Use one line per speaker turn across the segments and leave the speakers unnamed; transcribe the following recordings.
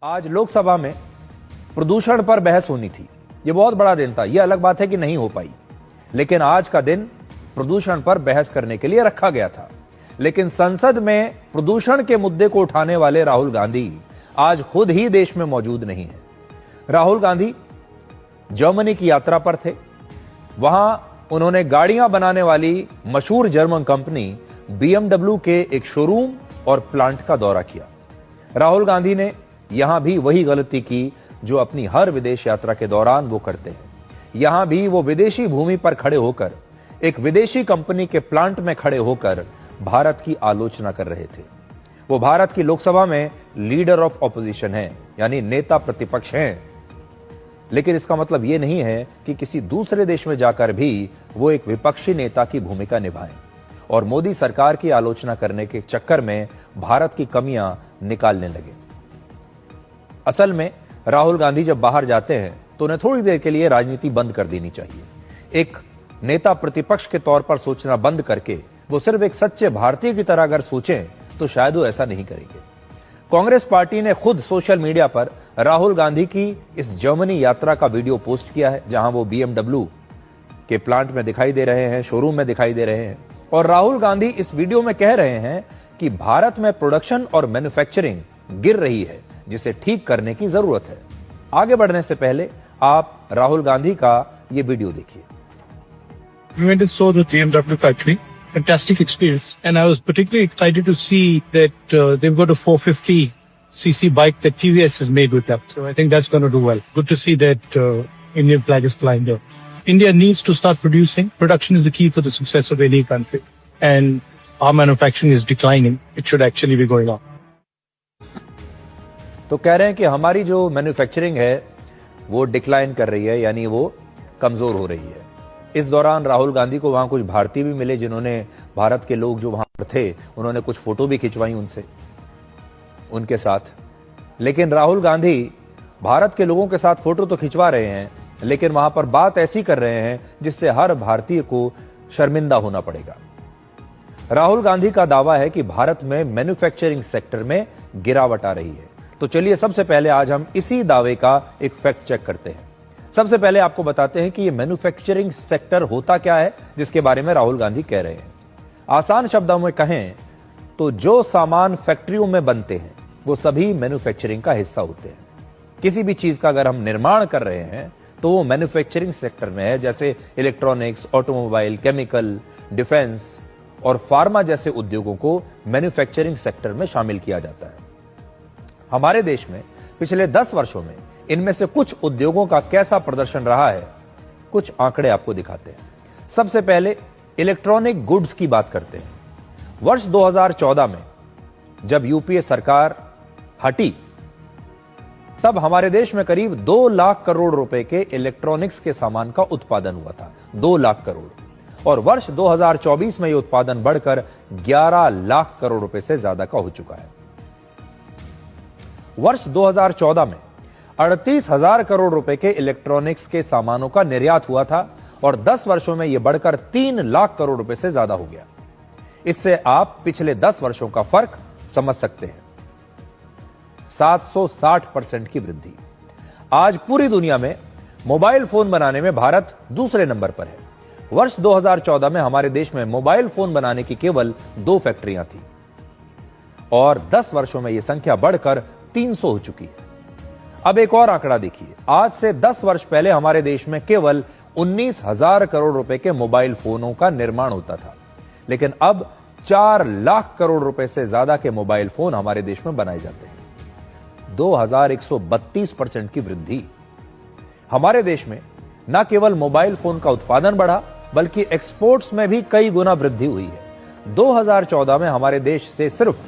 आज लोकसभा में प्रदूषण पर बहस होनी थी। यह बहुत बड़ा दिन था। यह अलग बात है कि नहीं हो पाई, लेकिन आज का दिन प्रदूषण पर बहस करने के लिए रखा गया था। लेकिन संसद में प्रदूषण के मुद्दे को उठाने वाले राहुल गांधी आज खुद ही देश में मौजूद नहीं है। राहुल गांधी जर्मनी की यात्रा पर थे। वहां उन्होंने गाड़ियां बनाने वाली मशहूर जर्मन कंपनी BMW के एक शोरूम और प्लांट का दौरा किया। राहुल गांधी ने यहां भी वही गलती की जो अपनी हर विदेश यात्रा के दौरान वो करते हैं। यहां भी वो विदेशी भूमि पर खड़े होकर, एक विदेशी कंपनी के प्लांट में खड़े होकर भारत की आलोचना कर रहे थे। वो भारत की लोकसभा में लीडर ऑफ ऑपोजिशन हैं, यानी नेता प्रतिपक्ष हैं। लेकिन इसका मतलब यह नहीं है कि किसी दूसरे देश में जाकर भी वो एक विपक्षी नेता की भूमिका निभाएं और मोदी सरकार की आलोचना करने के चक्कर में भारत की कमियां निकालने लगे। असल में राहुल गांधी जब बाहर जाते हैं तो उन्हें थोड़ी देर के लिए राजनीति बंद कर देनी चाहिए। एक नेता प्रतिपक्ष के तौर पर सोचना बंद करके वो सिर्फ एक सच्चे भारतीय की तरह अगर सोचें तो शायद वो ऐसा नहीं करेंगे। कांग्रेस पार्टी ने खुद सोशल मीडिया पर राहुल गांधी की इस जर्मनी यात्रा का वीडियो पोस्ट किया है, जहां वो BMW के प्लांट में दिखाई दे रहे हैं, शोरूम में दिखाई दे रहे हैं। और राहुल गांधी इस वीडियो में कह रहे हैं कि भारत में प्रोडक्शन और मैन्युफैक्चरिंग गिर रही है, जिसे ठीक करने की जरूरत है। आगे बढ़ने से पहले आप राहुल गांधी का ये वीडियो देखिए।
We went and saw the BMW factory. Fantastic experience. And I was particularly excited to see that they've got a 450cc bike that TVS has made with them. So I think that's going to do well. Good to see that Indian flag is flying there. India needs to start producing. Production is the key for the success of any country. And our manufacturing is declining. It should actually be going up.
तो कह रहे हैं कि हमारी जो manufacturing है वो decline कर रही है, यानी वो कमजोर हो रही है। इस दौरान राहुल गांधी को वहां कुछ भारतीय भी मिले, जिन्होंने भारत के लोग जो वहां पर थे उन्होंने कुछ फोटो भी खिंचवाई उनके साथ। लेकिन राहुल गांधी भारत के लोगों के साथ फोटो तो खिंचवा रहे हैं, लेकिन वहां पर बात ऐसी कर रहे हैं जिससे हर भारतीय को शर्मिंदा होना पड़ेगा। राहुल गांधी का दावा है कि भारत में मैन्युफैक्चरिंग सेक्टर में गिरावट आ रही है। तो चलिए सबसे पहले आज हम इसी दावे का एक फैक्ट चेक करते हैं। सबसे पहले आपको बताते हैं कि ये मैन्युफैक्चरिंग सेक्टर होता क्या है, जिसके बारे में राहुल गांधी कह रहे हैं। आसान शब्दों में कहें तो जो सामान फैक्ट्रियों में बनते हैं वो सभी मैन्युफैक्चरिंग का हिस्सा होते हैं। किसी भी चीज का अगर हम निर्माण कर रहे हैं तो वो मैन्युफैक्चरिंग सेक्टर में है, जैसे इलेक्ट्रॉनिक्स, ऑटोमोबाइल, केमिकल, डिफेंस और फार्मा जैसे उद्योगों को मैन्युफैक्चरिंग सेक्टर में शामिल किया जाता है। हमारे देश में पिछले 10 वर्षों में इनमें से कुछ उद्योगों का कैसा प्रदर्शन रहा है, कुछ आंकड़े आपको दिखाते हैं। सबसे पहले इलेक्ट्रॉनिक गुड्स की बात करते हैं। वर्ष 2014 में जब यूपीए सरकार हटी, तब हमारे देश में करीब 2 लाख करोड़ रुपए के इलेक्ट्रॉनिक्स के सामान का उत्पादन हुआ था। 2 लाख करोड़। और वर्ष 2024 में यह उत्पादन बढ़कर 11 लाख करोड़ रुपए से ज्यादा का हो चुका है। वर्ष 2014 में 38,000 करोड़ रुपए के इलेक्ट्रॉनिक्स के सामानों का निर्यात हुआ था और 10 वर्षों में यह बढ़कर 3 लाख करोड़ रुपए से ज्यादा हो गया। इससे आप पिछले 10 वर्षों का फर्क समझ सकते हैं। 760% की वृद्धि। आज पूरी दुनिया में मोबाइल फोन बनाने में भारत दूसरे नंबर पर है। वर्ष 2014 में हमारे देश में मोबाइल फोन बनाने की केवल 2 फैक्ट्रियां थी और 10 वर्षों में यह संख्या बढ़कर 300 हो चुकी है। अब एक और आंकड़ा देखिए। आज से 10 वर्ष पहले हमारे देश में केवल 19,000 करोड़ रुपए के मोबाइल फोनों का निर्माण होता था, लेकिन अब 4 लाख करोड़ रुपए से ज्यादा के मोबाइल फोन हमारे देश में बनाए जाते हैं। 2132% की वृद्धि। हमारे देश में न केवल मोबाइल फोन का उत्पादन बढ़ा, बल्कि एक्सपोर्ट्स में भी कई गुना वृद्धि हुई है। 2014 में हमारे देश से सिर्फ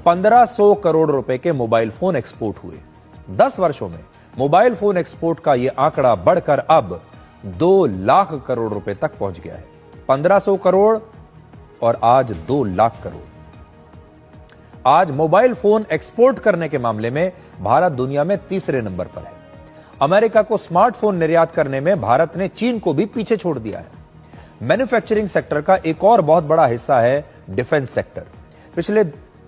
1500 करोड़ रुपए के मोबाइल फोन एक्सपोर्ट हुए। 10 वर्षों में मोबाइल फोन एक्सपोर्ट का यह आंकड़ा बढ़कर अब 2 लाख करोड़ रुपए तक पहुंच गया है। 1500 करोड़ और आज 2 लाख करोड़। आज मोबाइल फोन एक्सपोर्ट करने के मामले में भारत दुनिया में तीसरे नंबर पर है। अमेरिका को स्मार्टफोन निर्यात करने में भारत ने चीन को भी पीछे छोड़ दिया है। मैन्युफैक्चरिंग सेक्टर का एक और बहुत बड़ा हिस्सा है डिफेंस सेक्टर। पिछले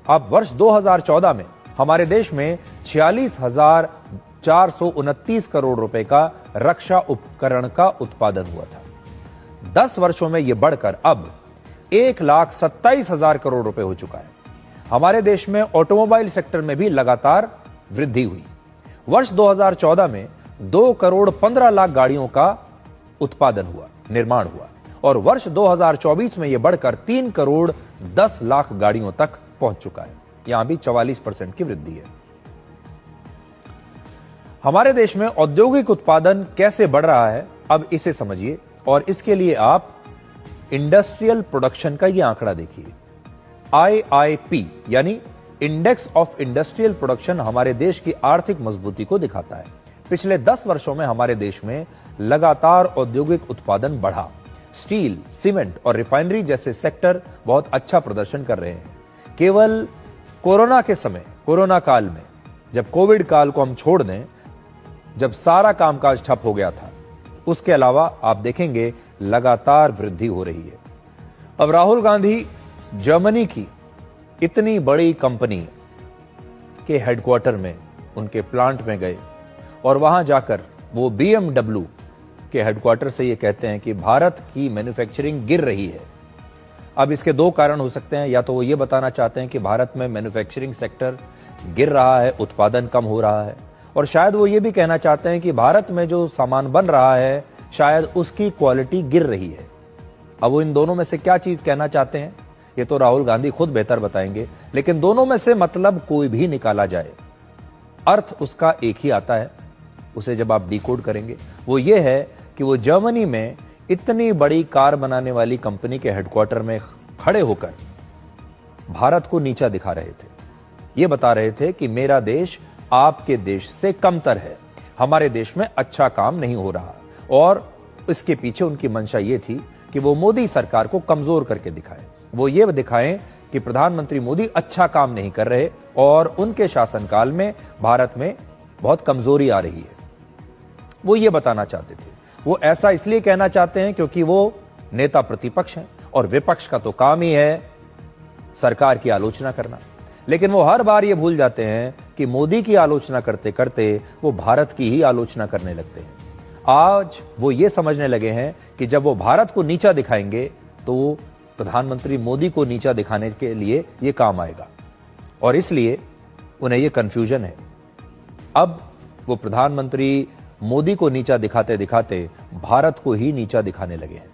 वर्ष 2014 में हमारे देश में 46,429 करोड़ रुपए का रक्षा उपकरण का उत्पादन हुआ था। 10 वर्षों में यह बढ़कर अब 1,27,000 करोड़ रुपए हो चुका है। हमारे देश में ऑटोमोबाइल सेक्टर में भी लगातार वृद्धि हुई। वर्ष 2014 में 2,15,00,000 गाड़ियों का उत्पादन हुआ, निर्माण हुआ, और वर्ष 2024 में यह बढ़कर 3,10,00,000 गाड़ियों तक पहुंच चुका है। यहां भी 44% की वृद्धि है। हमारे देश में औद्योगिक उत्पादन कैसे बढ़ रहा है, अब इसे समझिए, और इसके लिए आप इंडस्ट्रियल प्रोडक्शन का यह आंकड़ा देखिए। IIP यानी इंडेक्स ऑफ इंडस्ट्रियल प्रोडक्शन हमारे देश की आर्थिक मजबूती को दिखाता है। पिछले 10 वर्षों में हमारे देश में लगातार औद्योगिक उत्पादन बढ़ा। स्टील, सीमेंट और रिफाइनरी जैसे सेक्टर बहुत अच्छा प्रदर्शन कर रहे हैं। केवल कोरोना के समय, कोरोना काल में, जब कोविड काल को हम छोड़ दें, जब सारा कामकाज ठप हो गया था, उसके अलावा आप देखेंगे लगातार वृद्धि हो रही है। अब राहुल गांधी जर्मनी की इतनी बड़ी कंपनी के हेडक्वार्टर में, उनके प्लांट में गए और वहां जाकर वो BMW के हेडक्वार्टर से ये कहते हैं कि भारत की मैन्युफैक्चरिंग गिर रही है। अब इसके दो कारण हो सकते हैं। या तो वो ये बताना चाहते हैं कि भारत में मैन्युफैक्चरिंग सेक्टर गिर रहा है, उत्पादन कम हो रहा है, और शायद वो ये भी कहना चाहते हैं कि भारत में जो सामान बन रहा है शायद उसकी क्वालिटी गिर रही है। अब वो इन दोनों में से क्या चीज कहना चाहते हैं ये तो राहुल गांधी खुद बेहतर बताएंगे, लेकिन दोनों में से मतलब कोई भी निकाला जाए, अर्थ उसका एक ही आता है। उसे जब आप डिकोड करेंगे, वो ये है कि वो जर्मनी में इतनी बड़ी कार बनाने वाली कंपनी के हेडक्वार्टर में खड़े होकर भारत को नीचा दिखा रहे थे। ये बता रहे थे कि मेरा देश आपके देश से कमतर है, हमारे देश में अच्छा काम नहीं हो रहा, और इसके पीछे उनकी मंशा ये थी कि वो मोदी सरकार को कमजोर करके दिखाएं। वो ये दिखाएं कि प्रधानमंत्री मोदी अच्छा काम नहीं कर रहे और उनके शासनकाल में भारत में बहुत कमजोरी आ रही है। वो ये बताना चाहते थे। वो ऐसा इसलिए कहना चाहते हैं क्योंकि वो नेता प्रतिपक्ष हैं और विपक्ष का तो काम ही है सरकार की आलोचना करना। लेकिन वो हर बार ये भूल जाते हैं कि मोदी की आलोचना करते करते वो भारत की ही आलोचना करने लगते हैं। आज वो ये समझने लगे हैं कि जब वो भारत को नीचा दिखाएंगे तो प्रधानमंत्री मोदी को नीचा दिखाने के लिए ये काम आएगा, और इसलिए उन्हें ये कंफ्यूजन है। अब वो प्रधानमंत्री मोदी को नीचा दिखाते दिखाते भारत को ही नीचा दिखाने लगे हैं।